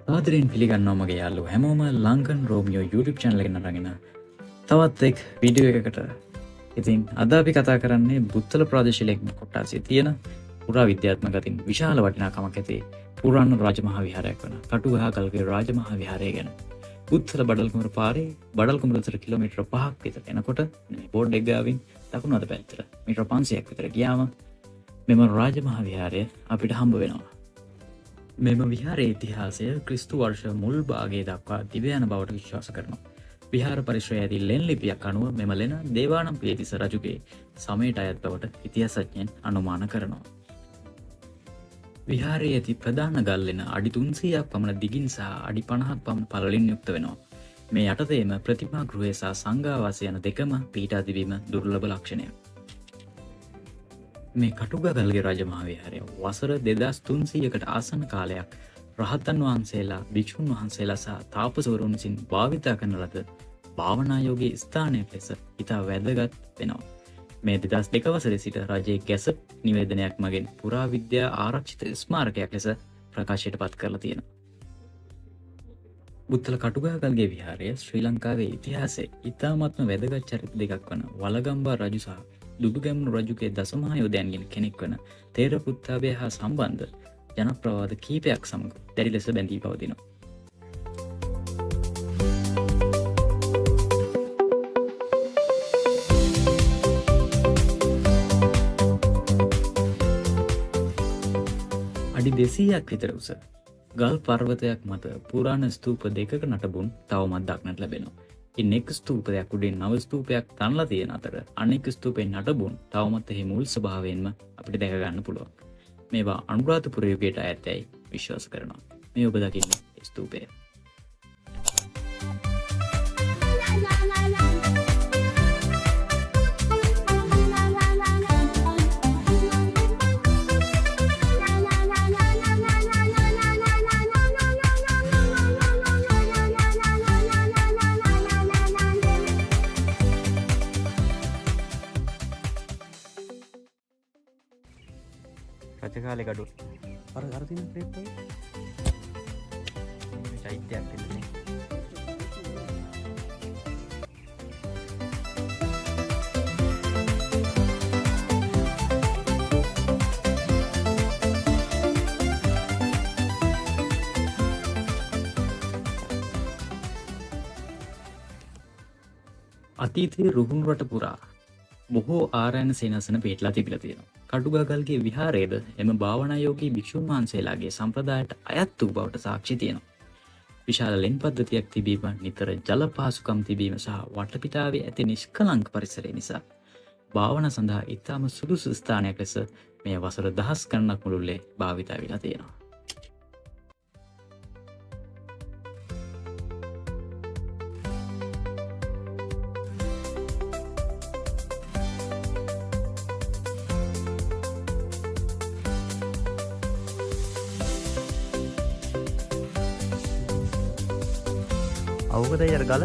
ආදරයෙන් පිළිගන්නවා මගේ යාළුවෝ හැමෝම ලංකන් රෝමියෝ YouTube channel එකට අරගෙන තවත් එක් වීඩියෝ එකකට. ඉතින් අද අපි කතා කරන්නේ බුත්තල ප්‍රාදේශීය කොට්ටාසයේ තියෙන පුරා විද්‍යාත්මක අතින් විශාල වටිනාකමක් ඇති පුරාණ රාජමහා විහාරයක් වන කටුගහකල්ගේ රාජමහා විහාරය ගැන. බුත්තල බඩල්කුමර පාරේ බඩල්කුමරතර කිලෝමීටර් 5ක් විතර එනකොට මේ බෝඩ් එක ගාවින් දකුණු අත පැත්තට මීටර 500ක් විතර ගියාම මෙම රාජමහා විහාරය අපිට හම්බ වෙනවා. මෙම විහාරයේ ඉතිහාසය ක්‍රිස්තු වර්ෂ මුල් භාගයේ දක්වා තිබ යන බවට විශ්වාස කරනවා. විහාර පරිශ්‍රයේ ඇති ලෙන් ලිපියක් අනුව මෙම ලෙන දේවානම් පියතිස්ස රජුගේ සමයට අයත් බවට ඉතිහාසඥයන් අනුමාන කරනවා. විහාරයේ ඇති ප්‍රධාන ගල් ලෙන අඩි 300ක් පමණ දිගින් සහ අඩි 50ක් පමණ පළලින් යුක්ත වෙනවා. මේ යටතේම ප්‍රතිමා ගෘහය සහ සංඝාවාසය යන දෙකම පිහිටා තිබීම දුර්ලභ ලක්ෂණයක්. මේ කටුගහකල්ගේ රාජමහා විහාරය වසර 2300කට ආසන්න කාලයක් රහතන් වහන්සේලා, භික්ෂුන් වහන්සේලා සහ තාපසවරුන් විසින් භාවිතා කරන ලද භාවනායෝගී ස්ථානයක් ලෙස ඉතා වැදගත් වෙනවා. මේ 2002 වසරේ සිට රජයේ ගැසට් නිවේදනයක් මගින් පුරාවිද්‍යා ආරක්ෂිත ස්මාරකයක් ලෙස ප්‍රකාශයට පත් කරලා තියෙනවා. බුත්තල කටුගහකල්ගේ විහාරය ශ්‍රී ලංකාවේ ඉතිහාසයේ ඉතාමත්ම වැදගත් චරිත දෙකක් වන වලගම්බා රජු සහ දුඩුගැමුණු රජුගේ දසමහායෝධයන්ගෙන් කෙනෙක් වන තේරපුත්තාභය හා සම්බන්ධ ජනප්‍රවාද කීපයක් සමග දැඩි ලෙස බැඳී පවතිනවා. අඩි 200ක් විතර උස ගල් පර්වතයක් මත පුරාණ ස්තූප දෙකක නටබුන් තවමත් දක්නට ලැබෙනවා. ඉන් එක් ස්තූපයක් උඩින් නව ස්තූපයක් තනලා තියෙන අතර අනෙක් ස්තූපෙන් නටබුන් තවමත් එහි මුල් ස්වභාවයෙන්ම අපිට දැක ගන්න පුළුවන්. මේවා අනුරාධපුර යුගයට අයත් ඇයි විශ්වාස කරනවා. මේ ඔබ දකින්නේ ස්තූපය. රජකාලේ ගඩොල් අර තියෙන ක්‍රේප් එක මේ චෛත්‍යයක් තියෙන්නේ. අතීතයේ රුහුණු රට පුරා බොහෝ ආරයන සේනාසන පිහිටලා තිබිලා තියෙනවා. කටුගහකල්ගේ විහාරයේද එම භාවනායෝගී භික්ෂුන් වහන්සේලාගේ සම්ප්‍රදායට අයත් වූ බවට සාක්ෂි තියෙනවා. විශාල ලෙන් පද්ධතියක් තිබීම, නිතර ජල පහසුකම් තිබීම සහ වටපිටාවේ ඇති නිෂ්කලංක පරිසරය නිසා භාවනා සඳහා ඉතාම සුදුසු ස්ථානයක් ලෙස මේ වසර දහස් ගණනක් මුළුල්ලේ භාවිතා වෙලා තියෙනවා. අවුකද යර ගල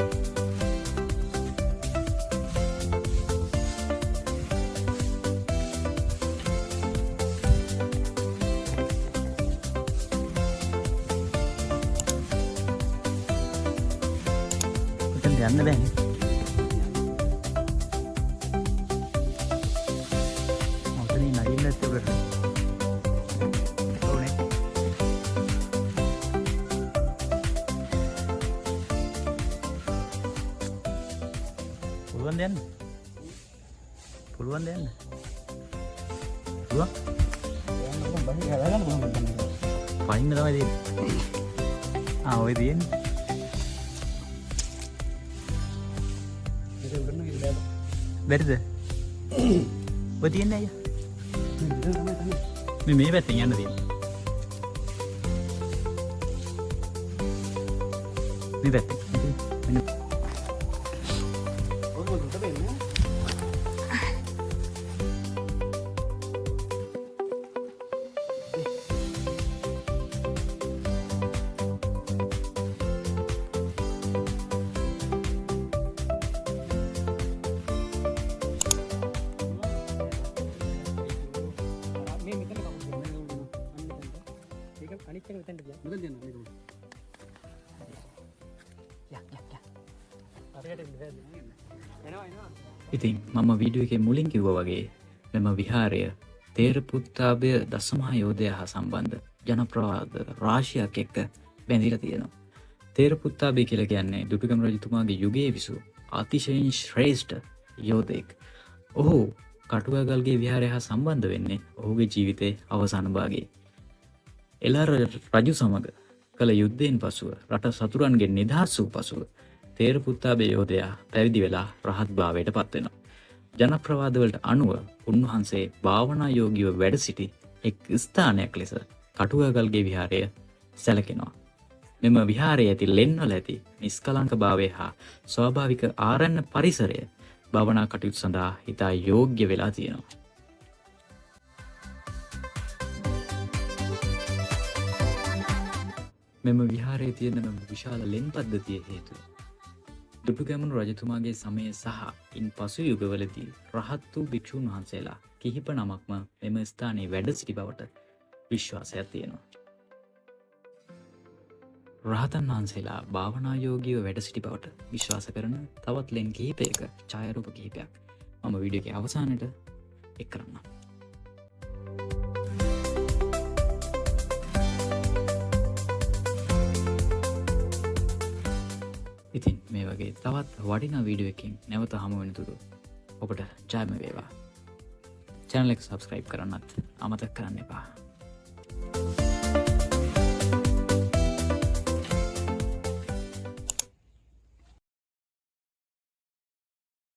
එතන යන්න බෑනේ. ඔතන නගින්න නැත්තේ පුළුවන් දෙන්න පුළුවන් පයින්න තමයි තියෙන්නේ. ඔය තියෙන්නේ බැරිද? ඔය තියෙන්නේ අයියා මේ පැත්තෙන් යන්න තියෙන්නේ. මේ පැත්තෙන් අනිත් එක මෙතෙන්ට ගියා. මෙතෙන් යනවා මේක. ඉතින් මම වීඩියෝ එකේ මුලින් කිව්වා වගේ මෙම විහාරය තේරපුත්තාභය දසමහායෝධය හා සම්බන්ධ ජනප්‍රවාද රාශියක් එක්ක බැඳිලා තියෙනවා. තේරපුත්තාභය කියලා කියන්නේ දුටුගැමුණු රජතුමාගේ යුගයේ විසූ අතිශයින් ශ්‍රේෂ්ඨ යෝධයෙක්. ඔහු කටුවාගල්ගේ විහාරය හා සම්බන්ධ වෙන්නේ ඔහුගේ ජීවිතයේ අවසාන භාගයේ. එළාර රජු සමග කළ යුද්ධයෙන් පසුව රට සතුරන්ගෙන් නිදහස් වූ පසුව තේරපුත්තාභය යෝධයා පැවිදි වෙලා රහත් භාවයට පත්වෙනවා. ජනප්‍රවාදවලට අනුව උන්වහන්සේ භාවනා යෝගීව වැඩ සිටි එක් ස්ථානයක් ලෙස කටුවාගල්ගේ විහාරය සැලකෙනවා. මෙම විහාරයේ ඇති ලෙන්වල ඇති නිස්කලංක භාවය හා ස්වාභාවික ආරණ්‍ය පරිසරය භවනා කටයුතු සඳහා ඉතා යෝග්‍ය වෙලා තියෙනවා. මෙම විහාරයේ තියෙන මෙම විශාල ලෙන් පද්ධතිය හේතුව දුටුගැමුණු රජතුමාගේ සමය සහ ඉන් පසු යුගවලදී රහත් වූ භික්ෂූන් වහන්සේලා කිහිප නමක්ම මෙම ස්ථානයේ වැඩ සිටි බවට විශ්වාසයක් තියෙනවා. රහතන් වහන්සේලා භාවනායෝගීව වැඩ සිටි බවට විශ්වාස කරන තවත් ලෙන් කිහිපයක ඡායාරූප කිහිපයක් මම වීඩියෝ එකේ අවසානයේ එක් කරන්නම්. ඉතින් මේ වගේ තවත් වටිනා වීඩියෝ එකකින් නැවත හමු වෙනතුරු ඔබට ජයම වේවා. channel එක subscribe කරන්නත් අමතක කරන්න එපා.